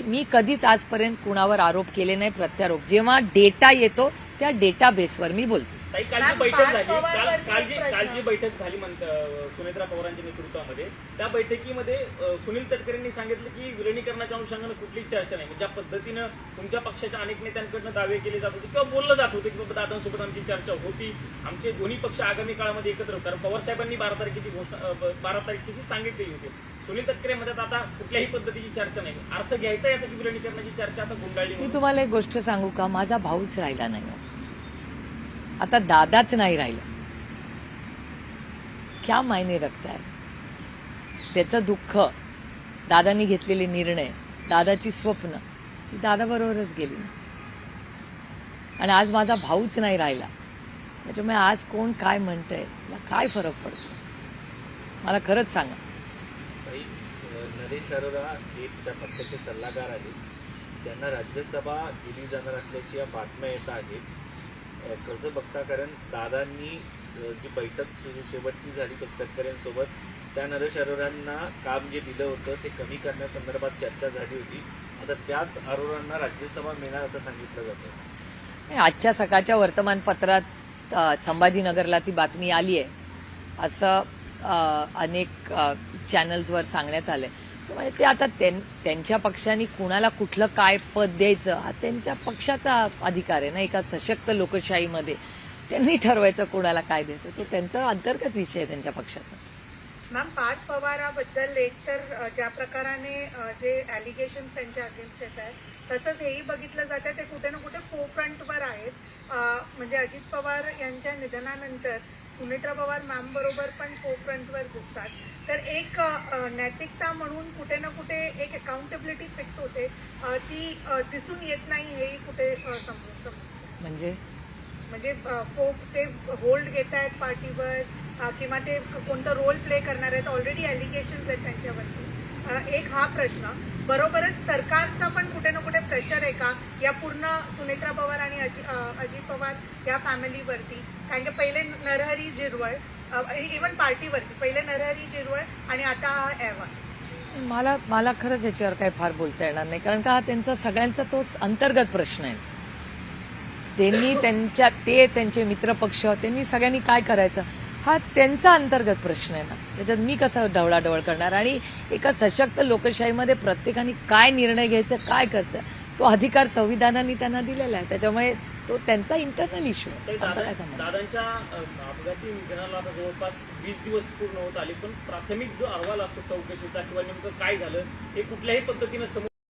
मी कधीच आजपर्यंत कुणावर आरोप केले नाही, प्रत्यारोप. जेव्हा डेटा येतो त्या डेटा बेसवर मी बोलते. ताई, काल जी बैठक झाली, काल जी बैठक झाली सुनेत्रा पवारांच्या नेतृत्वामध्ये, त्या बैठकीमध्ये सुनील तटकरेंनी सांगितलं की विलिनीकरणाच्या अनुषंगानं कुठलीच चर्चा नाही. ज्या पद्धतीनं तुमच्या पक्षाच्या अनेक नेत्यांकडून दावे केले जात होते किंवा बोललं जात होते की बाबा दादांसोबत आमची चर्चा होती, आमचे दोन्ही पक्ष आगामी काळामध्ये एकत्र होतात. पवार साहेबांनी 12 तारखेची सांगितलेली होती. सुनील तटकरे म्हणतात आता कुठल्याही पद्धतीची चर्चा नाही. अर्थ घ्यायचा आहे की विलिनीकरणाची चर्चा आता गुंडाळली. मी तुम्हाला एक गोष्ट सांगू का, माझा भाऊच राहिला नाही, आता दादाच नाही राहिला. क्या मायने रखता है. त्याचं दुःख, दादांनी घेतलेले निर्णय, दादाची स्वप्न ही दादाबरोबरच गेली. आणि आज माझा भाऊच नाही राहिला, त्याच्यामुळे आज कोण काय म्हणतंय मला काय फरक पडतो, मला खरंच सांगा. नरेश अरोरा हे त्या पक्षाचे सल्लागार आहेत, त्यांना राज्यसभा दिली जाणार असल्याची या बातम्या येत आहेत. कसं बघता, कारण दादांनी जी बैठक शेवटची झाली तटकरेंसोबत, त्या नरेश अरोरांना काम जे दिलं होतं ते कमी करण्यासंदर्भात चर्चा झाली होती. आता त्याच अरोरांना राज्यसभा मिळणार असं सांगितलं जातं. आजच्या सकाळच्या वर्तमानपत्रात संभाजीनगरला ती बातमी आली आहे असं अनेक चॅनल्सवर सांगण्यात आलंय. म्हणजे ते आता त्यांच्या पक्षाने कुणाला कुठलं काय पद द्यायचं हा त्यांच्या पक्षाचा अधिकार आहे ना. एका सशक्त लोकशाहीमध्ये त्यांनी ठरवायचं कुणाला काय द्यायचं, तो त्यांचा अंतर्गत विषय आहे त्यांच्या पक्षाचा. मॅम, पार्थ पवाराबद्दल एकतर ज्या प्रकाराने जे ॲलिगेशन्स त्यांच्या अगेन्स्ट येत आहेत, तसंच हेही बघितलं जातं ते कुठे ना कुठे फोरफ्रंटवर आहेत. म्हणजे अजित पवार यांच्या निधनानंतर सुनेत्रा पवार मॅम बरोबर पण फोरफ्रंटवर दिसतात. तर एक नैतिकता म्हणून कुठे ना कुठे एक अकाउंटेबिलिटी फिक्स होते, ती दिसून येत नाही, हेही कुठे समजतं. म्हणजे ते होल्ड घेत आहेत पार्टीवर किंवा ते कोणतं रोल प्ले करणार आहेत, ऑलरेडी ॲलिगेशन्स आहेत त्यांच्यावरती. एक हा प्रश्न. बरोबरच सरकारचा पण कुठे ना कुठे प्रेशर आहे का या पूर्ण सुनेत्रा पवार आणि अजित पवार या फॅमिलीवरती? कारण की पहिले नरहरी झिरवळ, इव्हन पार्टीवरती पहिले नरहरी झिरवळ आणि आता हा अहवाल. मला खरंच याच्यावर काही फार बोलता येणार नाही, कारण का हा त्यांचा सगळ्यांचा तो अंतर्गत प्रश्न आहे. त्यांचे मित्रपक्ष त्यांनी सगळ्यांनी काय करायचं हा त्यांचा अंतर्गत प्रश्न आहे ना. त्याच्यात मी कसं ढवळाढवळ करणार. आणि एका सशक्त लोकशाहीमध्ये प्रत्येकाने काय निर्णय घ्यायचा, काय करायचं, तो अधिकार संविधानाने त्यांना दिलेला आहे. त्याच्यामुळे तो त्यांचा इंटरनल इश्यू आहे. दादांच्या अपघाती निधनाला आता जवळपास 20 दिवस पूर्ण होत आले, पण प्राथमिक जो अहवाल असतो चौकशीचा किंवा नेमकं काय झालं हे कुठल्याही पद्धतीनं